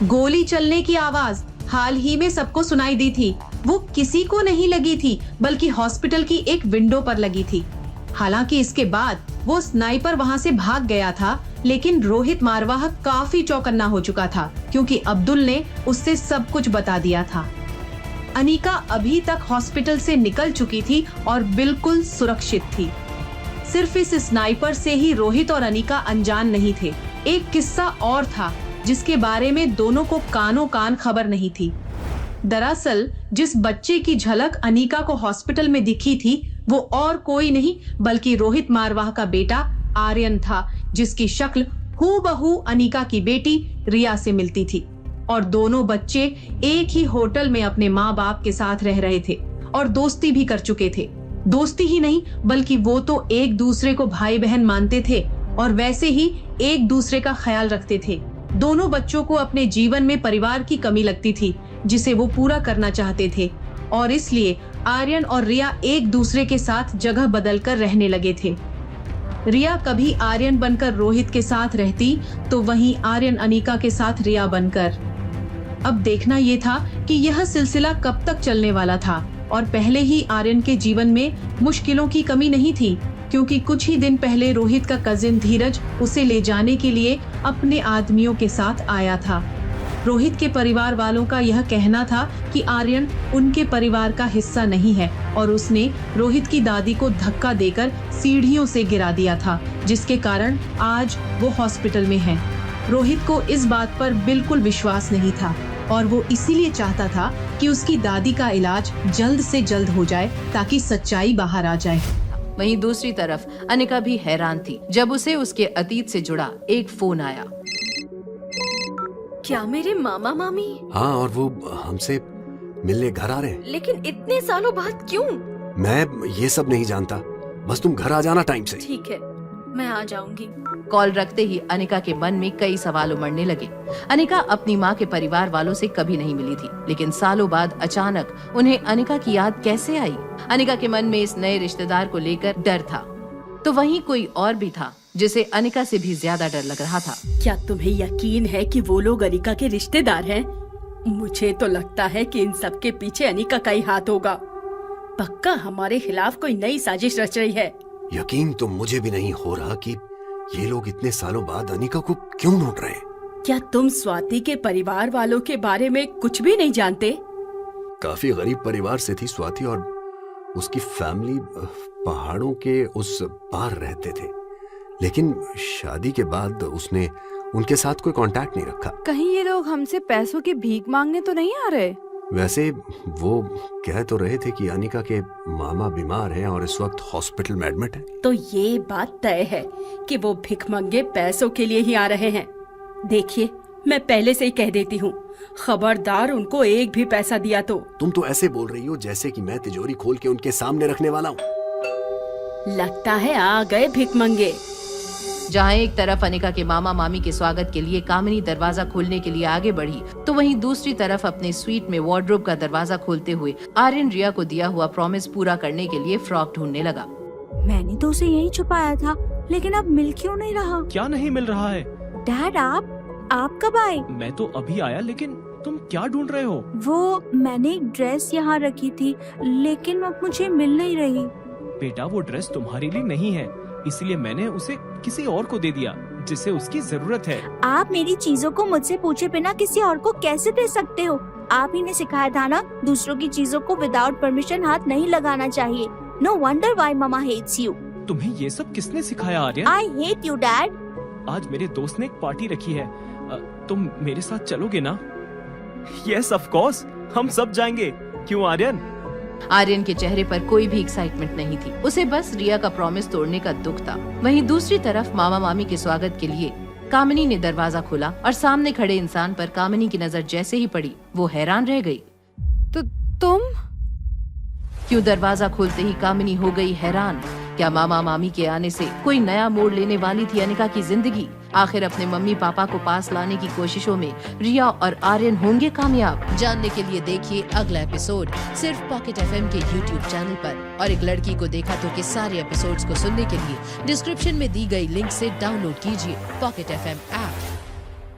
गोली चलने की आवाज हाल ही में सबको सुनाई दी थी। वो किसी को नहीं लगी थी, बल्कि हॉस्पिटल की एक विंडो पर लगी थी। हालांकि इसके बाद वो स्नाइपर वहां से भाग गया था, लेकिन रोहित मारवाह काफी चौकन्ना हो चुका था, क्योंकि अब्दुल ने उससे सब कुछ बता दिया था। अनीका अभी तक हॉस्पिटल से निकल चुकी थी और बिल्कुल सुरक्षित थी। सिर्फ इस स्नाइपर से ही रोहित और अनीका अनजान नहीं थे। एक किस्सा और था जिसके बारे में दोनों को कानों कान खबर नहीं थी। दरअसल जिस बच्चे की झलक अनीका को हॉस्पिटल में दिखी थी, वो और कोई नहीं बल्कि रोहित मारवाह का बेटा आर्यन था, जिसकी शक्ल हूबहू अनीका की बेटी रिया से मिलती थी। और दोनों बच्चे एक ही होटल में अपने माँ बाप के साथ रह रहे थे और दोस्ती भी कर चुके थे। दोस्ती ही नहीं बल्कि वो तो एक दूसरे को भाई बहन मानते थे और वैसे ही एक दूसरे का ख्याल रखते थे। दोनों बच्चों को अपने जीवन में परिवार की कमी लगती थी, जिसे वो पूरा करना चाहते थे, और इसलिए आर्यन और रिया एक दूसरे के साथ जगह बदलकर रहने लगे थे। रिया कभी आर्यन बनकर रोहित के साथ रहती, तो वहीं आर्यन अनीका के साथ रिया बनकर। अब देखना ये था कि यह सिलसिला कब तक चलने वाला था, और पहले ही आर्यन के जीवन में मुश्किलों की कमी नहीं थी, क्योंकि कुछ ही दिन पहले रोहित का कजिन धीरज उसे ले जाने के लिए अपने आदमियों के साथ आया था। रोहित के परिवार वालों का यह कहना था कि आर्यन उनके परिवार का हिस्सा नहीं है और उसने रोहित की दादी को धक्का देकर सीढ़ियों से गिरा दिया था, जिसके कारण आज वो हॉस्पिटल में है। रोहित को इस बात पर बिल्कुल विश्वास नहीं था और वो इसीलिए चाहता था कि उसकी दादी का इलाज जल्द से जल्द हो जाए, ताकि सच्चाई बाहर आ जाए। वहीं दूसरी तरफ अनिका भी हैरान थी जब उसे उसके अतीत से जुड़ा एक फोन आया। क्या मेरे मामा मामी? हाँ, और वो हमसे मिलने घर आ रहे हैं। लेकिन इतने सालों बाद क्यों? मैं ये सब नहीं जानता, बस तुम घर आ जाना टाइम से। ठीक है, मैं आ जाऊंगी। कॉल रखते ही अनिका के मन में कई सवाल उमड़ने लगे। अनिका अपनी माँ के परिवार वालों से कभी नहीं मिली थी, लेकिन सालों बाद अचानक उन्हें अनिका की याद कैसे आई? अनिका के मन में इस नए रिश्तेदार को लेकर डर था, तो वहीं कोई और भी था जिसे अनिका से भी ज्यादा डर लग रहा था। क्या तुम्हें यकीन है कि वो लोग अनिका के रिश्तेदार हैं? मुझे तो लगता है कि इन सब के पीछे अनिका का ही हाथ होगा। पक्का हमारे खिलाफ कोई नई साजिश रच रही है। यकीन तो मुझे भी नहीं हो रहा कि ये लोग इतने सालों बाद अनिका को क्यों ढूंढ रहे हैं। क्या तुम स्वाति के परिवार वालों के बारे में कुछ भी नहीं जानते? काफी गरीब परिवार से थी स्वाति, और उसकी फैमिली पहाड़ों के उस पार रहते थे, लेकिन शादी के बाद उसने उनके साथ कोई कांटेक्ट नहीं रखा। कहीं ये लोग हमसे पैसों की भीख मांगने तो नहीं आ रहे? वैसे वो कह तो रहे थे कि अनिका के मामा बीमार हैं और इस वक्त हॉस्पिटल में एडमिट हैं। तो ये बात तय है कि वो भिखमंगे पैसों के लिए ही आ रहे हैं। देखिए, मैं पहले से ही कह देती हूँ, खबरदार उनको एक भी पैसा दिया तो। तुम तो ऐसे बोल रही हो जैसे कि मैं तिजोरी खोल के उनके सामने रखने वाला हूँ। लगता है आ गए भिखमंगे। जहाँ एक तरफ अनिका के मामा मामी के स्वागत के लिए कामिनी दरवाजा खोलने के लिए आगे बढ़ी, तो वहीं दूसरी तरफ अपने स्वीट में वार्डरोब का दरवाजा खोलते हुए आर्यन रिया को दिया हुआ प्रॉमिस पूरा करने के लिए फ्रॉक ढूंढने लगा। मैंने तो उसे यहीं छुपाया था, लेकिन अब मिल क्यों नहीं रहा? क्या नहीं मिल रहा है? डैड, आप कब आए? मैं तो अभी आया, लेकिन तुम क्या ढूंढ रहे हो? वो मैंने एक ड्रेस यहाँ रखी थी, लेकिन अब मुझे मिल नहीं रही। बेटा, वो ड्रेस तुम्हारे लिए नहीं है, इसलिए मैंने उसे किसी और को दे दिया जिसे उसकी जरूरत है। आप मेरी चीजों को मुझसे पूछे बिना किसी और को कैसे दे सकते हो? आप ही ने सिखाया था ना, दूसरों की चीजों को विदाउट परमिशन हाथ नहीं लगाना चाहिए। No wonder why mama hates you. तुम्हें ये सब किसने सिखाया Aryan? I hate you dad. आज मेरे दोस्त ने एक पार्टी रखी है, तुम मेरे साथ चलोगे ना? यस ऑफ कोर्स, हम सब जाएंगे। क्यों आर्यन? आर्यन के चेहरे पर कोई भी एक्साइटमेंट नहीं थी, उसे बस रिया का प्रॉमिस तोड़ने का दुख था। वहीं दूसरी तरफ मामा मामी के स्वागत के लिए कामिनी ने दरवाजा खोला और सामने खड़े इंसान पर कामिनी की नजर जैसे ही पड़ी, वो हैरान रह गई। तो तुम? क्यों दरवाजा खोलते ही कामिनी हो गई हैरान। क्या मामा मामी के आने से कोई नया मोड़ लेने वाली थी अनिका की जिंदगी? आखिर अपने मम्मी पापा को पास लाने की कोशिशों में रिया और आर्यन होंगे कामयाब? जानने के लिए देखिए अगला एपिसोड सिर्फ पॉकेट एफएम के YouTube चैनल पर। और एक लड़की को देखा तो के सारे एपिसोड्स को सुनने के लिए डिस्क्रिप्शन में दी गई लिंक से डाउनलोड कीजिए पॉकेट एफएम ऐप।